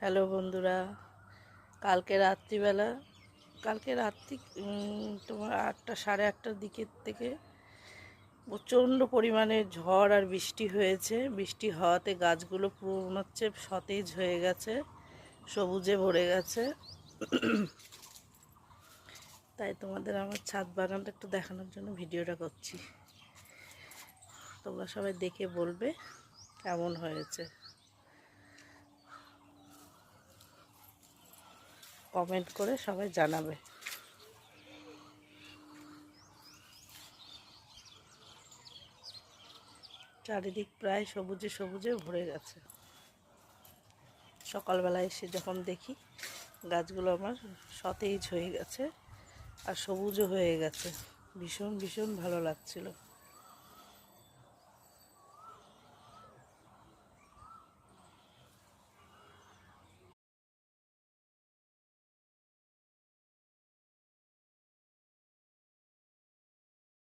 Hello বন্ধুরা, কালকে রাত্রিবেলা তোমার 8টা সাড়ে 8টার দিকের থেকে প্রচণ্ড পরিমাণে ঝড় আর বৃষ্টি হয়েছে। বৃষ্টি হওয়াতে গাছগুলো পুরো মনে হচ্ছে সতেজ হয়ে গেছে, সবুজে ভরে গেছে। তাই তোমাদের আমার ছাদ বাগানটা একটু দেখানোর জন্য ভিডিওটা করছি। তোমরা সবাই দেখে বলবে কেমন হয়েছে, কমেন্ট করে সবাই জানাবে। চারিদিক প্রায় সবুজে সবুজে ভরে গেছে। সকালবেলা এসে যখন দেখি গাছগুলো আমার সতেজ হয়ে গেছে আর সবুজও হয়ে গেছে, ভীষণ ভীষণ ভালো লাগছিল।